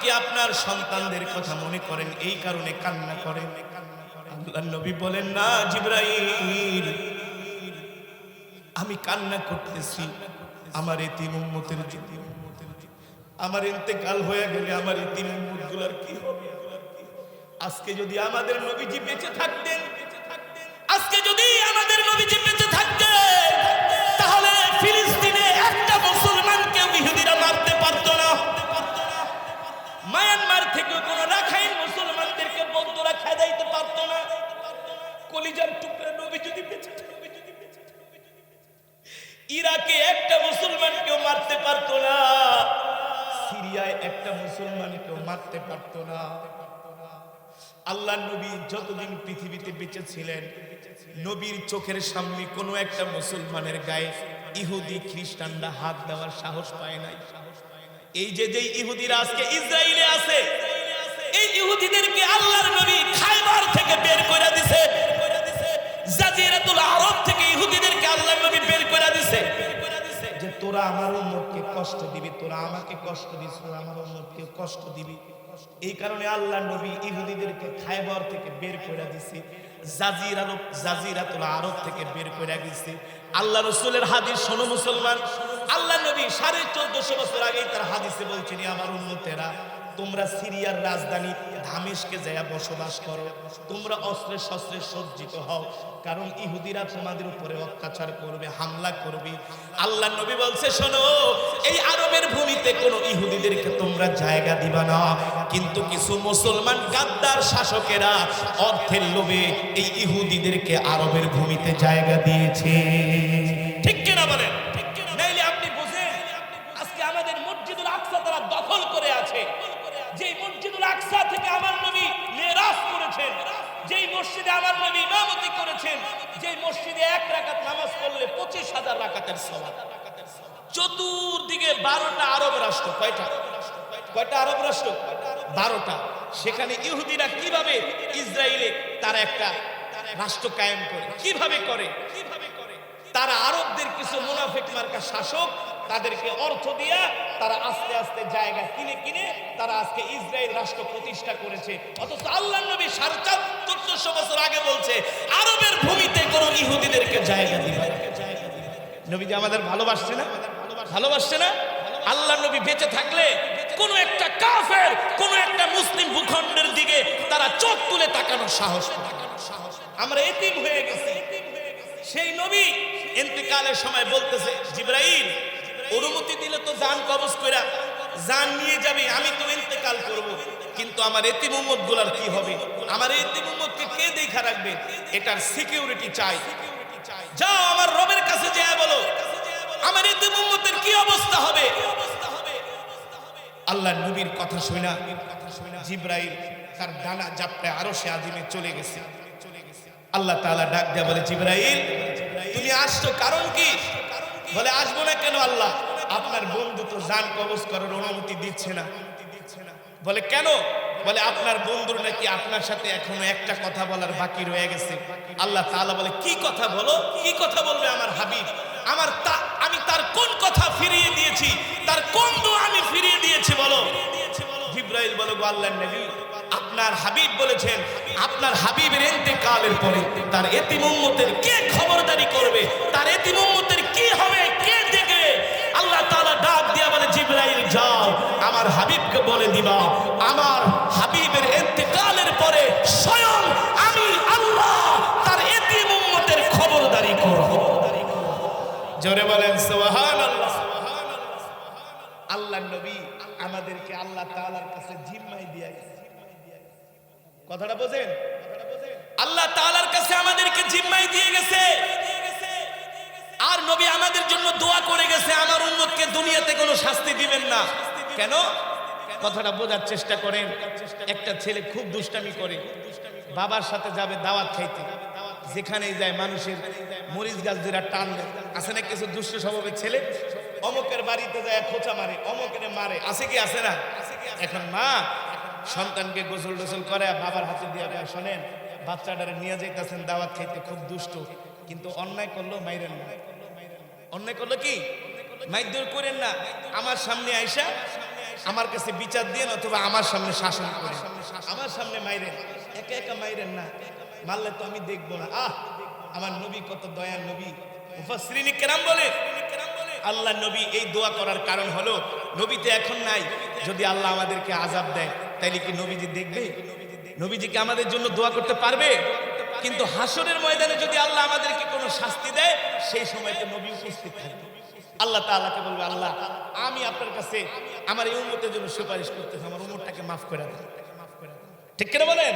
কি আপনার সন্তানদের কথা মনে করেন, এই কারণে কান্না করেন? আল্লাহর নবী বলেন, না জিবরাইল, আমি কান্না করতেছি আমার এতিম উম্মতের জন্য। আমার ইন্তেকাল হয়ে গেলে আমার এতিম উম্মতগুলোর কি হবে? আজকে যদি আমাদের নবীজি বেঁচে থাকতেন, আজকে যদি আমাদের নবীজি বেঁচে থাকতেন, তাহলে ফিলিস্তিনে একটা মুসলমানকে ইহুদিরা মারতে পারতো না। মায়ানমার থেকে কোন রাখাইন মুসলমানদেরকে বৌদ্ধরা খেদাইতে পারতো না। কলিজার টুকরা নবী যদি বেঁচে থাকতেন, ইরাকে একটা মুসলমানকেও মারতে পারতো না, সিরিয়ায় একটা মুসলমানকেও মারতে পারতো না। আল্লাহর নবী যতদিন পৃথিবীতে বেঁচে ছিলেন, নবীর চোখের সামনে কোনো একটা মুসলমানের গায়ে ইহুদি খ্রিস্টানরা হাত দেওয়ার সাহস পায় নাই। এই যে ইহুদিরা আজকে ইসরায়েলে আছে, এই ইহুদিদেরকে আল্লাহর নবী খায়বার থেকে বের করে দিয়েছে, জাজিরাতুল আরব থেকে ইহুদিদেরকে আল্লাহর নবী বের করে দিয়েছে যে তোরা আমার উম্মতকে কষ্ট দিবি, তোরা আমাকে কষ্ট দিস, তোরা আমার উম্মতকে কষ্ট দিবি। এই কারণে আল্লাহর নবী ইহুদিদেরকে খায়বার থেকে বের করে দিয়েছে, জাজিরাতুল আরব থেকে বের করে দিয়েছে। আল্লাহ রাসূলের হাদিস শোনো মুসলমান, আল্লাহর নবী 1450 বছর আগে তার হাদিসে বলছেন, আমার উম্মতেরা, তোমরা সিরিয়ার রাজধানী দামেস্কে যায় বসবাস করো, তোমরা অস্ত্রে শস্ত্রে সজ্জিত হও, কারণ ইহুদিরা তোমাদের উপরে অত্যাচার করবে, হামলা করবে। আল্লাহর নবী বলছে, শোনো, এই আরবের ভূমিতে কোনো ইহুদিদেরকে তোমরা জায়গা দিবা না, কিন্তু কিছু মুসলমান গাদ্দার শাসকেরা অর্থের লোভে এই ইহুদিদেরকে আরবের ভূমিতে জায়গা দিয়েছে। ঠিক কিনা বলেন? নাইলে আপনি বুঝেন, আজকে আমাদের মসজিদুল আকসা তারা দখল করে আছে। যেই মসজিদুল আকসা থেকে আমার নবী মেরাজ করেছেন, যেই মসজিদে আমার নবী ইমামতি করেছেন, যেই মসজিদে এক রাকাত নামাজ পড়লে 25,000 রাকাতের সওয়াব। চতুর্দিকে 12টা আরব রাষ্ট্র। কয়টা আরব রাষ্ট্র? 12টা। সেখানে ইহুদিরা কিভাবে ইসরায়েলে তারা একটা রাষ্ট্র কায়েম করে, কিভাবে করে? তারা আরবদের কিছু মুনাফিক মার্কা শাসক, তাদেরকে অর্থ দিয়া তারা আস্তে আস্তে জায়গা কিনে কিনে তারা আজকে ইসরায়েল রাষ্ট্র প্রতিষ্ঠা করেছে। অথচ আল্লাহর নবী 1450 বছর আগে বলছে, আরবের ভূমিতে কোন ইহুদিদেরকে জায়গা দিবে না। নবীজি আমাদের ভালোবাসছে না? ভালোবাসছে না? আল্লাহর নবী বেঁচে থাকলে কোন একটা কাফের কোন একটা মুসলিম ভূখণ্ডের দিকে তারা চোখ তুলে তাকানোর সাহস পায় না। আমরা এতিম হয়ে গেছি। সেই নবী ইন্তেকালের সময় বলতেছে, জিবরাইল, অনুমতি দিলে তো জান কবজ কইরা জান নিয়ে যাবে, আমি তো ইন্তেকাল করব, কিন্তু আমার এতিম উম্মত গুলার কি হবে? আমার এতিম উম্মতকে কে দেখা রাখবে? এটার সিকিউরিটি চাই। যাও আমার রবের কাছে যেয়ে বলো, আমার এতিম উম্মতের কি অবস্থা হবে? আল্লাহর নবীর কথা শুনা জিবরাইল তার ডানা জাপটায় আরশে আজিমে চলে গেছে। আল্লাহ তাআলা ডাক দেয়া বলে, জিবরাইল, তুমি আসছো কারণ কি? বলে, আসবো না কেন আল্লাহ, আপনার বন্ধু তো জান কবজ করার অনুমতি দিচ্ছে না। বলে, কেন? বলে, আপনার বন্ধুর নাকি আপনার সাথে এখনো একটা কথা বলার বাকি রয়ে গেছে। আল্লাহ তাআলা বলে, কি কথা বলো? কি কথা বলবে আমার হাবিব? আমি তার কোন কথা ফিরিয়ে দিয়েছি? তার কোন দোয়া আমি ফিরিয়ে দিয়েছি বলো? জিবরাইল বলে, গো আল্লাহর নবী, আপনার হাবিব বলেছেন, আপনার হাবিবের ইন্তেকালের পরে তার এতিম উম্মতের কে খবরদারি করবে? তার এতিম উম্মতের কি হবে? কে দেখবে? আল্লাহ তাআলা ডাক দিয়া বলে, জিবরাইল, যাও আমার হাবিবকে বলে দিবা, আমার হাবিবের ইন্তেকালের পরে স্বয়ং আমি আল্লাহ তার এতিম উম্মতের খবরদারি করব। জোরে বলেন সুবহানাল্লাহ। আল্লাহর নবী আমাদেরকে আল্লাহ তাআলার কাছে জিম্মাই দিয়ে গেছে। কথাটা বোঝেন? আল্লাহ তাআলার কাছে আমাদেরকে জিম্মাই দিয়ে গেছে। আর নবী আমাদের জন্য দোয়া করে গেছে, আমার উম্মতকে দুনিয়াতে কোনো শাস্তি দিবেন না। কেন? কথাটা বোঝার চেষ্টা করেন। একটা ছেলে খুব দুষ্টামি করে, বাবার সাথে যাবে দাওয়াত খাইতে, যেখানেই যায় মানুষের মরিচ গাছ ধরে টান দেয়। আছে না কিছু দুষ্ট স্বভাবের ছেলে? অমুকের বাড়িতে যায় খোঁচা মারে, অমুকের মারে, আছে কি আছে না? এখন মা সন্তানকে গোসল টোসল করে বাবার হাতে দিয়ে দেয়, শোনেন, বাচ্চাটারে নিয়ে যাইতেছেন দাওয়াত খাইতে, খুব দুষ্ট, কিন্তু অন্যায় করলো মাইরেন না। অন্যায় করলো কি? মাইর করেন না। আমার সামনে আইসা আমার কাছে বিচার দিয়ে অথবা আমার সামনে শাসন করে, আমার সামনে মাইরেন, একা একা মাইরেন না, মারলে তো আমি দেখবো না। আমার নবী কত দয়ার নবী। মুফাসসিরিন কেরাম বলে আল্লাহ নবী এই দোয়া করার কারণ হলো নবীতে এখন নাই, যদি আল্লাহ আমাদেরকে আযাব দেয় তাইলে কি নবীজি দেখবে? নবীজি কি আমাদের জন্য দোয়া করতে পারবে? কিন্তু হাসরের ময়দানে যদি আল্লাহ আমাদেরকে কোনো শাস্তি দেয় সেই সময়তে নবী উপস্থিত থাকবে। আল্লাহ তাআলাকে বলবে, আল্লাহ আমি আপনার কাছে আমার এই উম্মতের জন্য সুপারিশ করতেছি, আমার উম্মতটাকে মাফ করে দেন। ঠিক করে বলেন?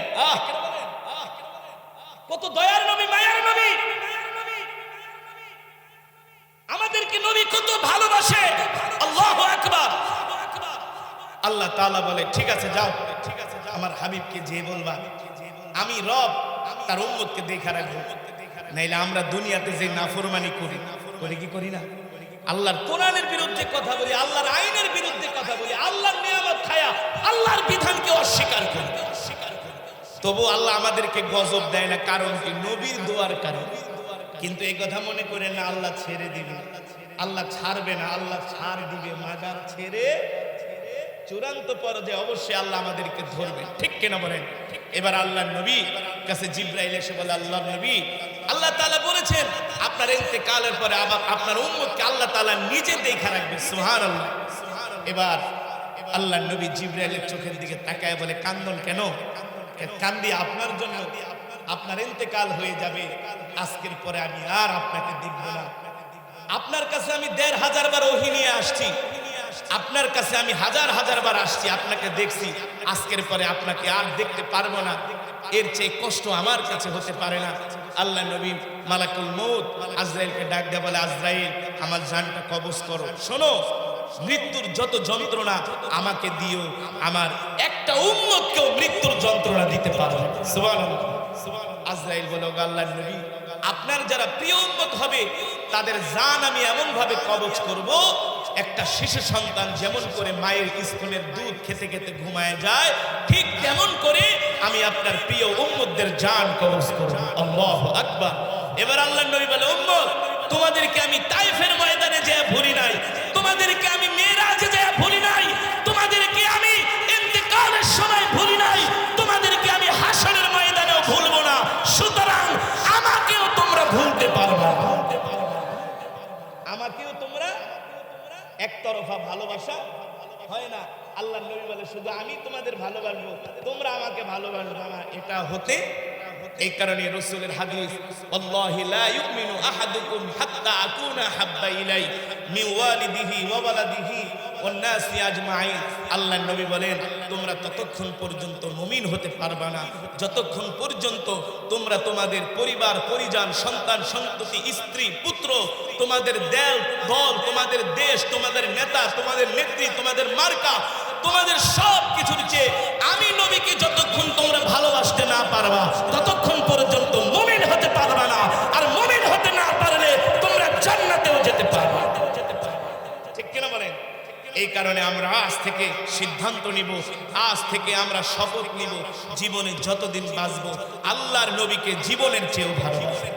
কত দয়ার নবী, মায়ার নবী, আমাদেরকে নবী কত ভালোবাসে। আল্লাহু আকবার। আল্লাহ তাআলা বলে, ঠিক আছে যাও, আমার হাবিবকে যে বলবা আমি রব তার উম্মতকে দেখা রাখবো। নাইলে আমরা দুনিয়াতে যে নাফরমানি করি, কি করি না? আল্লাহর কোরআনের বিরুদ্ধে কথা বলি, আল্লাহর আইনের বিরুদ্ধে কথা বলি, আল্লাহর নিয়ামত খায়া আল্লাহর বিধানকে অস্বীকার করি, তবু আল্লাহ আমাদেরকে গজব দেয় না। কারণ কি? নবীর দোয়ার কারণে। কিন্তু এই কথা মনে করেন না আল্লাহ ছেড়ে দিবে, আল্লাহ ছাড়বে না, আল্লাহ ছাড় দিবে মাজার ছেড়ে চূড়ান্ত পর্যায়ে অবশ্যই আল্লাহ আমাদেরকে ধরবে। ঠিক কিনা বলেন? এবার আল্লাহর নবী কাছে জিবরাইল এসে বলে, আল্লাহর নবী আল্লাহ তাআলা বলেছেন আপনার ইন্তেকালের পরে আবার আপনার উম্মতকে আল্লাহ তাআলা নিজে দেখা রাখবে। সুবহানাল্লাহ। এবার আল্লাহর নবী জিবরাইলের চোখের দিকে তাকায় বলে, কান্দন কেন? কান্দি আপনার জন্য, আপনার ইন্তেকাল হয়ে যাবে, আজকের পরে আমি আর আপনাকে দেখব না। আপনার কাছে আমি ১৫০০ বার ওহী নিয়ে আসছি, আপনার কাছে আমি হাজার হাজার বার আসছি, আপনাকে দেখছি, আজকের পরে আপনাকে আর দেখতে পারবো না। এর চেয়ে কষ্ট আমার কাছে হতে পারে না। আল্লাহ নবী মালাকুল মউত আজরাইলকে ডাক দেয়া বলে, আজরাইল আমার জানটা কবজ করো। শোনো, মৃত্যুর যত যন্ত্রণা আমাকে দিও, আমার একটা উম্মতকেও মৃত্যুর যন্ত্রণা দিতে পারো না। সুবহানাল্লাহ। আজরাইল বলে, আল্লাহর নবী আপনার যারা প্রিয় উম্মত হবে তাদের জান আমি এমন ভাবে কবজ করব, একটা শিশু সন্তান যেমন করে মায়ের স্তনের দুধ খেতে খেতে ঘুমায় যায়, ঠিক তেমন করে আমি আপনার প্রিয় উম্মতদের জান কবজ করব। আল্লাহু আকবার। এবার আল্লাহর নবী বলে, উম্মত তোমাদেরকে আমি তাইফের ময়দানে যেয়ে ভুলি নাই, তোমাদেরকে আমি মেরাজে যেয়ে ভুলি নাই, তোমাদেরকে আমি ইন্তেকালের সময় ভুলি নাই, তোমাদেরকে আমি হাসরের ময়দানেও ভুলবো না। সুতরাং আমাকেও তোমরা ভুলতে পারবে না, আমাকেও তোমরা একতরফা ভালোবাসা হয় না। আল্লাহর নবী বলে, শুধু আমি তোমাদের ভালোবাসবো, তোমরা আমাকে ভালোবাসবে না, এটা হতে। এই কারণে রাসূলের হাদিস, আল্লাহি লা ইউমিনু আহাদুকুম হাত্তা আকুনা হাব্বা ইলাই মিন ওয়ালিদিহি ওয়া ওয়ালাদিহি ওয়ান নাসি আজমাইন। আল্লাহর নবী বলেন, তোমরা ততক্ষণ পর্যন্ত মুমিন হতে পারবে না যতক্ষণ পর্যন্ত তোমরা তোমাদের পরিবার পরিজন, সন্তান সন্ততি, স্ত্রী পুত্র, তোমাদের দল, তোমাদের দেশ, তোমাদের নেতা, তোমাদের নেত্রী, তোমাদের মার্কা, তোমাদের সব কিছুর চেয়ে আমি নবীকে যতক্ষণ তোমরা ভালোবাসতে না পারবা ততক্ষণ পর্যন্ত মুমিন হতে পারবা না। আর মুমিন হতে না পারলে তোমরা জান্নাতেও যেতে পারবা। ঠিক কিনা বলেন? এই কারণে আমরা আজ থেকে সিদ্ধান্ত নিব, আজ থেকে আমরা শপথ নিব, জীবনে যতদিন বাঁচবো আল্লাহর নবীকে জীবনের চেয়েও ভালোবাসবো।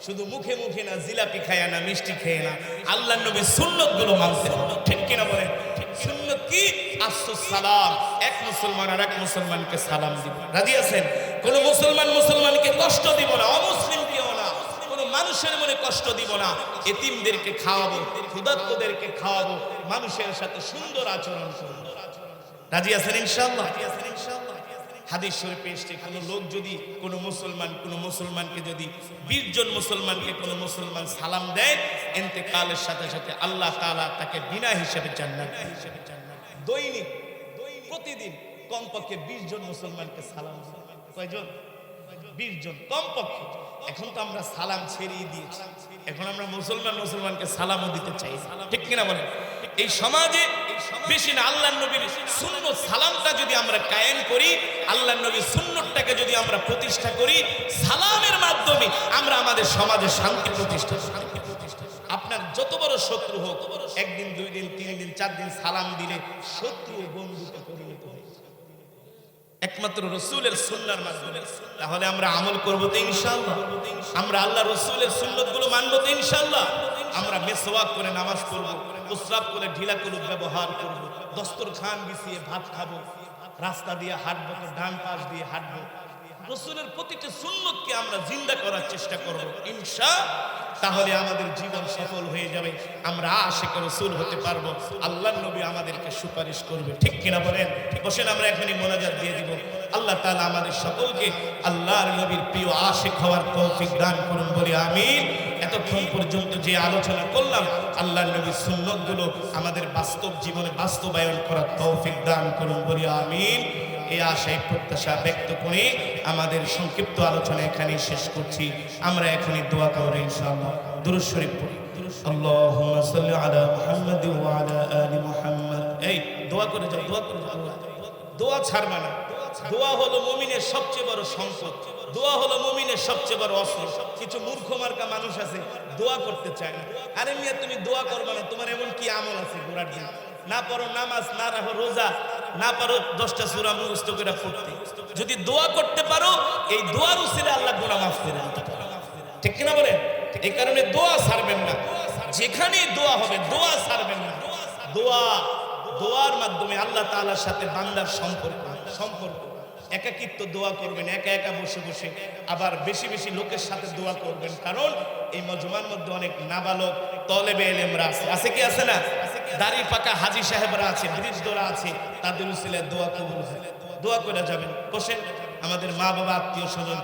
শুধু মুখে মুখে না, জিলাপি খায় না, মিষ্টি খেয়ে না, আল্লাহর নবীর সুন্নত গুলো মানতে হবে। ঠিক কিনা বলেন? সুন্নত কি? আসসালাতু সালাম। এক মুসলমান আর এক মুসলমানকে সালাম দিব। রাজি আছেন? কোন মুসলমান মুসলমানকে কষ্ট দিব না, অমুসলিমকেও না, কোন মানুষের মনে কষ্ট দিব না। এতিমদেরকে খাওয়াবো, ক্ষুধার্তদেরকে খাওয়াবো, মানুষের সাথে সুন্দর আচরণ করব। রাজি আছেন ইনশাআল্লাহ? হাদিস শরীফে এসেছে, কোন লোক যদি কোন মুসলমানকে যদি 20 জন মুসলমানকে কোন মুসলমান সালাম দেয়, ইন্তেকালের সাথে সাথে আল্লাহ তাআলা তাকে বিনা হিসাবে জান্নাত দেয়। দৈনিক প্রতিদিন কমপক্ষে 20 জন মুসলমানকে সালাম দেয়। কয়জন? 20 জন কমপক্ষে। এখন তো আমরা সালাম ছেড়েই দিয়েছি, এখন আমরা মুসলমানকে সালামও দিতে চাই। ঠিক কিনা বলেন? এই সমাজে বেশি না, আল্লাহর নবীর সুন্নত সালামটা যদি আমরা কায়েম করি, আল্লাহর নবীর সুন্নতটাকে যদি আমরা প্রতিষ্ঠা করি, সালামের মাধ্যমে আমরা আমাদের সমাজে শান্তি প্রতিষ্ঠা করি। আপনার যত বড় শত্রু হোক, একদিন, 2 দিন, 3 দিন, 4 দিন সালাম দিলে শত্রু বন্ধুতে পরিণত হয় একমাত্র রাসূলের সুন্নাহর মাধ্যমে। তাহলে আমরা আমল করব তো ইনশাআল্লাহ? আমরা আল্লাহ রাসূলের সুন্নতগুলো মানব তো ইনশাআল্লাহ? আমরা মিসওয়াক করে নামাজ পড়ব, প্রস্রাব করে ঢিলা কলুপ ব্যবহার করব, দস্তরখান বিছিয়ে ভাত খাবো, রাস্তা দিয়ে হাঁটবো তো ডান পাশ দিয়ে হাঁটবো। রসুলের প্রতিটি সুন্নতকে আমরা জিন্দা করার চেষ্টা করব ইনশাআল্লাহ। তাহলে আমাদের জীবন সফল হয়ে যাবে, আমরা আশিক রাসূল হতে পারবো, আল্লাহর নবী আমাদেরকে সুপারিশ করবে। ঠিক কিনা বলেন? বসেন, আমরা এখানে মোনাজাত দিয়ে দিব। আল্লাহ তাআলা আমাদের সকলকে আল্লাহর নবীর প্রিয় আশিক হওয়ার তৌফিক দান করুন, বলি আমিন। এতক্ষণ পর্যন্ত যে আলোচনা করলাম, আল্লাহর নবীর সুন্নতগুলো আমাদের বাস্তব জীবনে বাস্তবায়ন করার তৌফিক দান করুন, বলি আমিন। এই আশায় প্রত্যাশা ব্যক্ত করে আমাদের সংক্ষিপ্ত আলোচনা এখানেই শেষ করছি। আমরা এখনই দোয়া করব ইনশাআল্লাহ। দুরূদ শরীফ পড়ি। আল্লাহুম্মা সাল্লি আলা মুহাম্মাদ ওয়া আলা আলি মুহাম্মাদ। এই দোয়া করে যাও, দোয়া করে যাও, দোয়া ছাড়বা না। দোয়া হলো মুমিনের সবচেয়ে বড় সম্পদ, দোয়া হলো মুমিনের সবচেয়ে বড় অস্ত্র। কিছু মূর্খ মার্কা মানুষ আছে, দোয়া করতে চায় না। আরে মিয়া, তুমি দোয়া করবা না, তোমার এমন কি আমল আছে গোড়ার দিন? না পারো নামাজ, না রাখো রোজা, না পারো 10টা সূরা মুখস্থ করে পড়তে। যদি দোয়া করতে পারো, এই দোয়ার উসিলে আল্লাহ গুনাহ মাফ করে দিতে পারে। ঠিক কিনা বলেন? এই কারণে দোয়া ছাড়বেন না, যেখানেই দোয়া হবে দোয়া ছাড়বেন না। দোয়ার মাধ্যমে আল্লাহ তাআলার সাথে বান্দার সম্পর্ক। একাকিত্ব দোয়া করবেন, একা একা বসে বসে, আবার বেশি বেশি লোকের সাথে দোয়া করবেন। কারণ এই মজমার মধ্যে অনেক নাবালক তলেবে ইলমরা আছে, আছে কি আছে না? দাড়ি পাকা হাজী সাহেবরা আছে, বৃদ্ধরা আছে, তাদের উসিলায় দোয়া কবুল হয়। দোয়া করে যাবেন। বসেন, আমাদের মা বাবা, আত্মীয় স্বজন,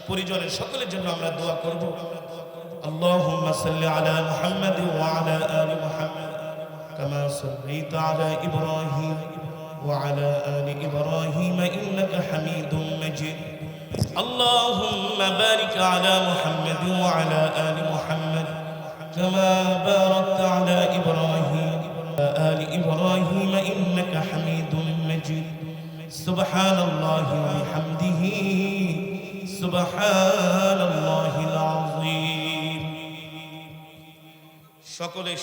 পরিজনের সকলের জন্য আমরা দোয়া করব। আল্লাহুম্মা সাল্লি আলা মুহাম্মাদ ওয়া আলা আলি মুহাম্মাদ কামা সাল্লাইতা আলা ইব্রাহিম ওয়া আলা আলি ইব্রাহিম ইন্নাকা হামিদুম মাজিদ। আল্লাহুম্মা বারিক আলা মুহাম্মাদ ওয়া আলা আলি মুহাম্মাদ كما باركت على إبراهيم وعلى آل إبراهيم إنك حميد مجيد. سبحان الله وبحمده سبحان الله العظيم.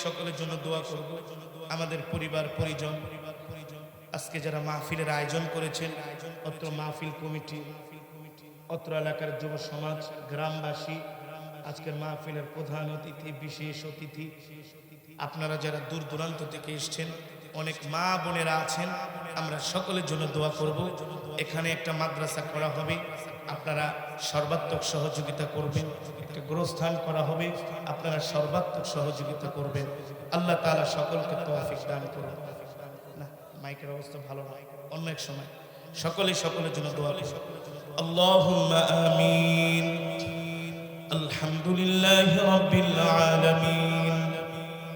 সকলের জন্য দোয়া করব। আমাদের পরিবার পরিজন, আজকে যারা মাহফিলের আয়োজন করেছেন, অত্র মাহফিল কমিটি, অত্র এলাকার যুব সমাজ, গ্রামবাসী, আজকের মাহফিলের প্রধান অতিথি, বিশেষ অতিথি, আপনারা যারা দূর দূরান্ত থেকে এসেছেন, অনেক মা বোনেরা আছেন, আমরা সকলের জন্য দোয়া করব। এখানে একটা মাদ্রাসা করা হবে, আপনারা সর্বাত্মক সহযোগিতা করবেন। একটা গোরস্থান করা হবে, আপনারা সর্বাত্মক সহযোগিতা করবেন। আল্লাহ তাআলা সকলকে তৌফিক দান করুন। না, মাইকের অবস্থা ভালো না, অন্য এক সময় সকলের জন্য দোয়া করব। আল্লাহুম্মা আমিন। আলহামদুলিল্লাহি রাব্বিল আলামিন,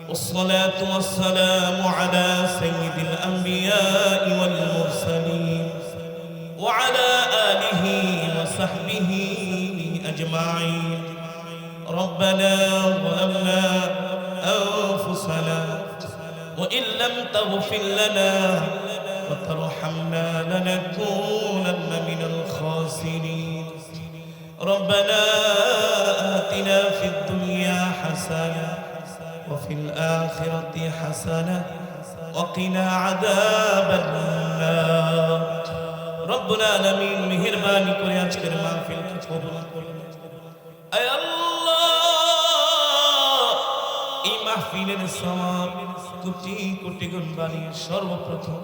والصلاة والسلام على سيد الأنبياء والمرسلين وعلى آله وصحبه أجمعين. ربنا ظلمنا أنفسنا وإن لم تغفر لنا وترحمنا لنكونن من الخاسرين. ربنا آتنا في الدنيا حسنة وفي الآخرة حسنة وقنا عذاب النار. رب العالمين মেহেরবানি করে আজকের মাহফিলকে কবুল করুন। আয় আল্লাহ, এই মাহফিলের সওয়াব কোটি কোটি গুণ বাড়িয়ে সর্বপ্রথম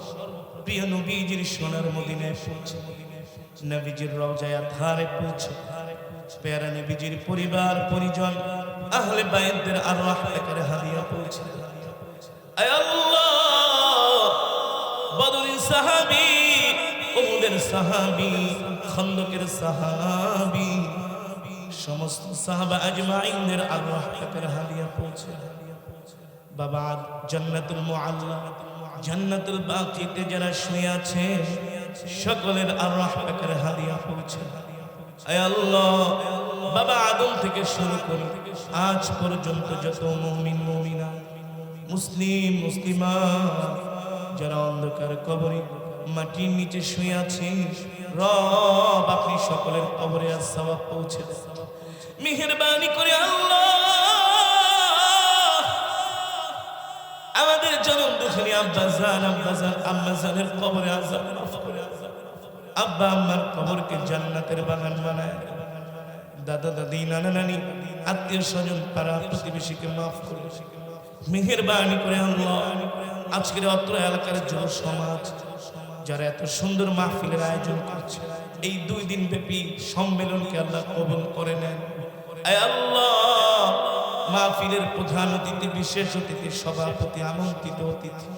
প্রিয় নবীজির সোনার মদিনায় পৌঁছে, নবীজির রওজায়ে আতহারে পৌঁছে, প্যারা নবীজির পরিবার পরিজন, আহলে বাইতদের আরওয়াহ তাকে হাদিয়া পৌঁছে। আয় আল্লাহ, বদরের সাহাবী, উহুদের সাহাবী, খন্দকের সাহাবী, সমস্ত সাহাবা আজমাইনদের আরওয়াহ তাকে হাদিয়া পৌঁছে। বাবা জান্নাতুল মুআল্লা, জান্নাতুল বাকিতে যারা শুয়ে আছে, সকলের আরওয়াহ তাকে হাদিয়া পৌঁছে। আয় আল্লাহ, বাবা আদম থেকে শুরু করে আজ পর্যন্ত যত মুমিন মুমিনা, মুসলিম মুসলিমা যারা অন্ধকার কবরে মাটির নিচে শুয়ে আছে, রব আপনি সকলের কবরে আস-সাওয়াব পৌঁছে দেন। মেহেরবানি করে আল্লাহ, আমাদের জনম দুঃখী আব্বাজান আম্মাজানের কবরে আযাব মাফ করে, আব্বা আম্মার কবরকে জান্নাতের বাগান বানায়, দাদা দাদি নানা নানি আত্মীয় স্বজন পাড়া প্রতিবেশীকে মাফ করে, মেহেরবানি করে আল্লাহ আজকের অত্র এলাকার যুব সমাজ যারা এত সুন্দর মাহফিলের আয়োজন করছে, এই 2 দিন ব্যাপী সম্মেলনকে আল্লাহ কবুল করে নেন। আয় আল্লাহ, মাহফিলের প্রধান অতিথি, বিশেষ অতিথি, সভাপতি, আমন্ত্রিত অতিথি,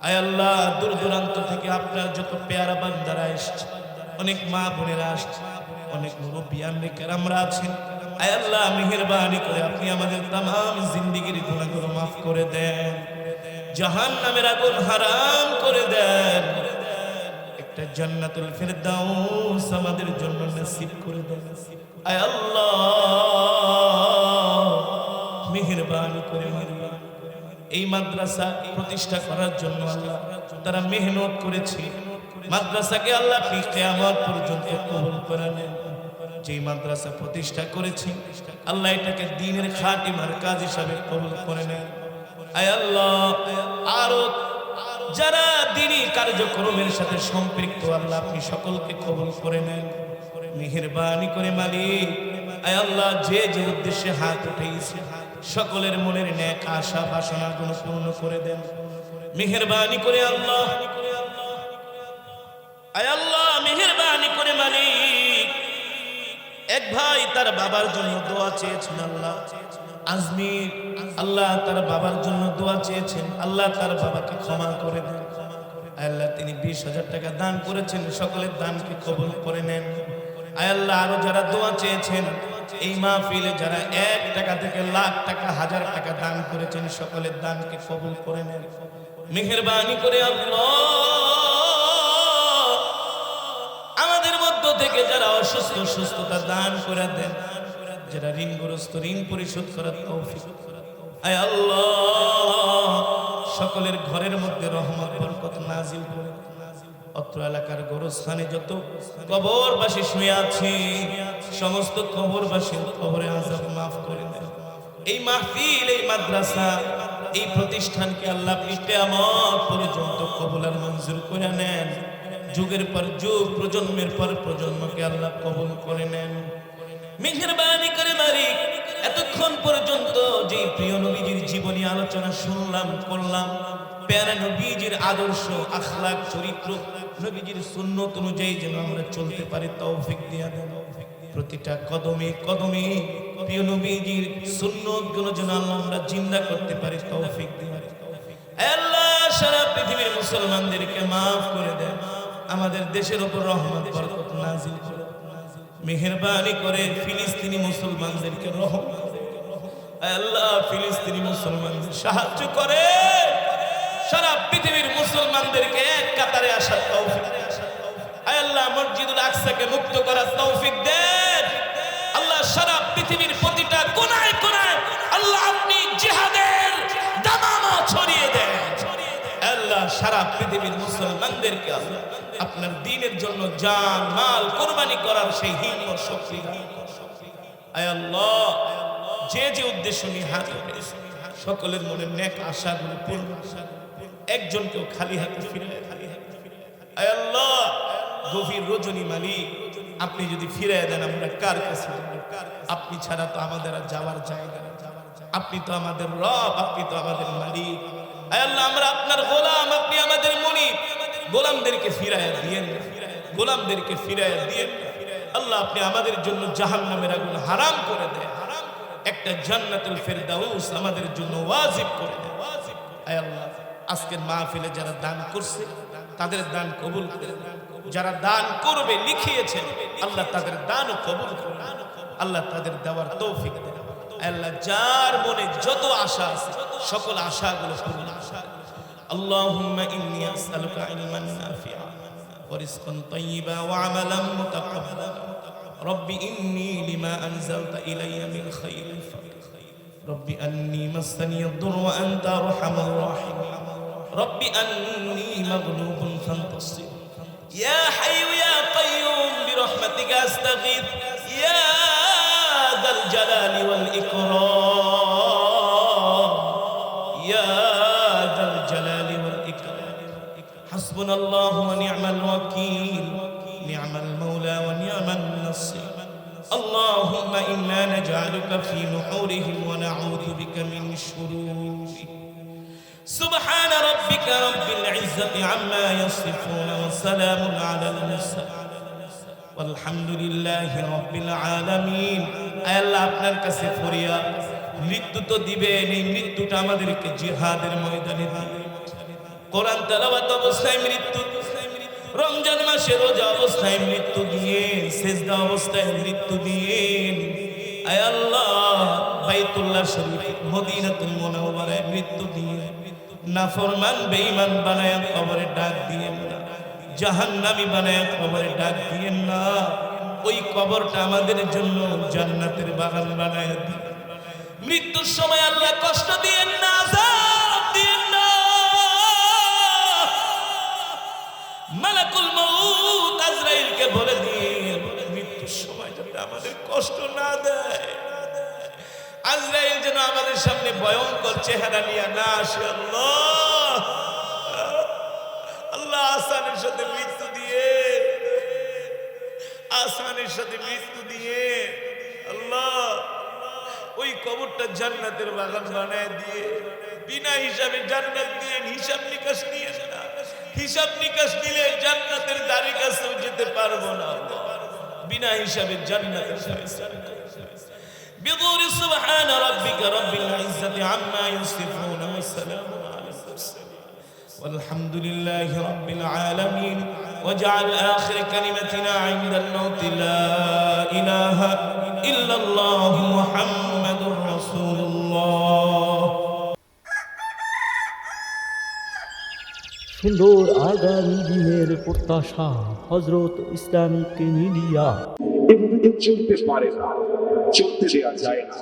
আয় আল্লাহ দূর দূরান্ত থেকে আপনার যত পেয়ারা বান্দারা এসছে, অনেক মা বোনেরা আসছে, অনেক মুরব্বিয়ান আমরা আছেন। আয় আল্লাহ মেহেরবানি করে আপনি আমাদের তামাম জিন্দেগির গুনাহগুলো মাফ করে দেন, জাহান্নামের আগুন হারাম করে দেন, একটা জান্নাতুল ফিরদাউস আমাদের জন্য নসিব করে দেন। আয় আল্লাহ মেহেরবানি করে এই মাদ্রাসা প্রতিষ্ঠা করার জন্য আল্লাহ তারা মেহনত করেছে, মাদ্রাসাকে আল্লাহ আপনি কিয়ামত পর্যন্ত কবুল করে নেন। যে মাদ্রাসা প্রতিষ্ঠা করেছে আল্লাহ এটাকে দ্বীনের খাঁটি মারকাজ হিসাবে কবুল করে নেন। আয় আল্লাহ আরো যারা দ্বীনী কার্যক্রমের সাথে সম্পৃক্ত আল্লাহ আপনি সকলকে কবুল করে নেন। মেহেরবানি করে মালিক, আয় আল্লাহ যে যে উদ্দেশ্যে হাত উঠেছে সকলের মনের নেক আশা বাসনাগুলো পূর্ণ করে দেন। মেহেরবানি করে আল্লাহ, আয় আল্লাহ মেহেরবানি করে মালিক, এক ভাই তার বাবার জন্য দোয়া চেয়েছেন আল্লাহ আজমির, আল্লাহ তার বাবার জন্য দোয়া চেয়েছেন, আল্লাহ তার বাবাকে ক্ষমা করে দেন। আল্লাহ তিনি 20,000 টাকা দান করেছেন, সকলের দানকে কবুল করে নেন। আয় আল্লাহ আরো যারা দোয়া চেয়েছেন এই মাহফিলে, যারা 1 টাকা থেকে লাখ টাকা, 1000 টাকা দান করেছেন, সকলের দানকে কবুল করে নেন। মেহেরবানি করে আল্লাহ আমাদের মধ্য থেকে যারা অসুস্থ সুস্থতা দান করে দেন, যারা ঋণগ্রস্ত ঋণ পরিশোধ করার তৌফিক। আয় আল্লাহ সকলের ঘরের মধ্যে রহমত বরকত নাজিল করে। অত্র এলাকার গোরস্থানে যত কবরবাসী শুয়ে আছে সমস্ত কবরবাসীর কবরে আযাব মাফ করে দেন। এই মাহফিল, এই মাদ্রাসা, এই প্রতিষ্ঠানকে আল্লাহ আপনি কিয়ামত পর্যন্ত কবুল আর মঞ্জুর করে নেন। যুগের পর যুগ, প্রজন্মের পর প্রজন্মকে আল্লাহ কবুল করে নেন। মেহেরবানি করে মালিক, এতক্ষণ পর্যন্ত যে প্রিয় নবীজির জীবনী আলোচনা শুনলাম করলাম, প্যারা নবীজির আদর্শ, আখলাক, চরিত্র, নবীজির সুন্নত অনুযায়ী যেন আমরা চলতে পারি তৌফিক দিয়া দেন। প্রতিটা কদমে কদমে প্রিয় নবীজির সুন্নতগুলো যেন আল্লাহ আমরা জিন্দা করতে পারি তৌফিক দিয়া দেন। আল্লাহ সারা পৃথিবীর মুসলমানদেরকে মাফ করে দেন, আমাদের দেশের উপর রহমত বরকত নাজিল করে। মেহেরবানি করে ফিলিস্তিনি মুসলমানদেরকে রহম, আল্লাহ ফিলিস্তিনি মুসলমানদের সাহায্য করে, সারা পৃথিবীর মুসলমানদেরকে এক কাতারে আসার তৌফিক। আল্লাহ মসজিদুল আকসাকে মুক্ত করার তৌফিক দেন। আল্লাহ সারা পৃথিবীর প্রতিটা কোনায় কোনায় আল্লাহ আপনি জিহাদের দামামা ছড়িয়ে দেন। আল্লাহ সারা পৃথিবীর মুসলমানদেরকে আল্লাহ আপনার দ্বীনের জন্য জান মাল কুরবানি করার সেই হিম্মত শক্তি দান। আয় আল্লাহ যে যে উদ্দেশ্য নিয়ে হাত উঠেছে সকলের মনে নেক আশাগুলো পূর্ণ, একজনকেও খালি হাতে ফিরে। আয় আল্লাহ গভীর রজনী মালিক, আপনি যদি ফিরে দেন আমরা কার কাছে? আপনি ছাড়া তো আমাদের আর যাওয়ার জায়গা না। আপনি তো আমাদের রব, আপনি তো আমাদের মালিক। আয় আল্লাহ আমরা আপনার গোলাম, আপনি আমাদের মুনিব। গোলামদেরকে ফিরাইয়া দিয়েন, গোলামদেরকে ফিরাইয়া দিয়েন। আল্লাহ আপনি আমাদের জন্য জাহান্নামের আগুন হারাম করে দেন, একটা জান্নাতুল ফিরদাউস আমাদের জন্য ওয়াজিব করে দেন। আয় আল্লাহ আজকের মাহফিলে যারা দান করছে তাদের দান কবুল করে দেন, যারা দান করবে লিখিয়েছেন আল্লাহ তাদের দানও কবুল করে দেন, আল্লাহ তাদের দেওয়ার তৌফিক দেন। আল্লাহ যার মনে যত আশা আছে সকল আশাগুলো পূর্ণ আশা। আল্লাহুম্মা ইন্নী আসআলুকা ইলমান নাফিআ ওয়া রিজকান তাইয়্যিবা ওয়া আমালান মুতাকাব্বালা। রব্বি ইন্নী লিমা আনজালতা ইলাইয়া মিন খাইরিন ফাকির। রব্বি আন্নী মাসসানি আদ-দুররু ওয়া আনতা আরহামুর রাহিমিন। রব্বি আন্নী মাগলুবুন ফান্তাসির। ইয়া হাইয়্যু ইয়া কাইয়্যুম বিরহমাতিকা আস্তাগীথ ইয়া যাল জালালি ওয়াল ইকরাম ইয়া যাল জালালি ওয়াল ইকরাম। হাসবুনাল্লাহু ওয়া নি'মাল ওয়াকিল, নি'মাল মাওলা ওয়া নি'মান নাসির। اللهم إنا نجعلك في نحورهم ونعوذ بك من شرورهم سبحان ربك رب العزة عما يصفون وسلام على المرسلين والحمد لله رب العالمين আল্লাহ আপনার কাছে ফরিয়াদ মৃত্যু তো দিবেন এই মৃত্যুটা আমাদেরকে জিহাদের ময়দানে দিবেন কোরআন তেলাওয়াত অবস্থায় মৃত্যু রমজান মাসে রোজা অবস্থায় মৃত্যু দিয়ে সিজদা অবস্থায় মৃত্যু দিয়ে আয় আল্লাহ বাইতুল্লাহ শরীফ মদিনাতুল মুনাওয়ারায় মৃত্যু দিয়ে নাফরমান বেঈমান বানায়া কবরে ডাক দিয়েন না জাহান্নামী বানায়া কবরে ডাক দিয়েন না ওই কবরটা আমাদের জন্য জান্নাতের বাগান বানায়া দিন মৃত্যুর সময় আল্লাহ কষ্ট দিয়েন না আযাব দিয়েন না মালাকুল মউত আজরাইলকে বলে দিন মৃত্যুর সময় যাতে আমাদের কষ্ট না দেয় আজরাইল যেন আমাদের সামনে ভয়ঙ্কর চেহারা নিয়ে না আসে আল্লাহ আল্লাহ আসানের সাথে মৃত্যু দিয়ে আসমানের সাথে মৃত্যু দিয়ে আল্লাহ ওই কবরটা জান্নাতের বাগান বানায় দিয়ে বিনা হিসাবে জান্নাত দিয়ে হিসাব নিকাশ নিয়ে না হিসাব নিকাশ নিলে জান্নাতের দ্বারের কাছেও যেতে পারবো না বিনা হিসাবে জান্নাতের ফয়সালা بغور سبحان ربك رب العزة عما يصفون والسلام على المرسلين والحمد لله رب العالمين واجعل آخر كلمتنا عند الموت لا إله إلا الله محمد رسول الله সুন্দর আগামী দিনের প্রত্যাশা হযরত ইসলামিক মিডিয়া এভাবে চলতে পারে না চলতে দেওয়া যায় না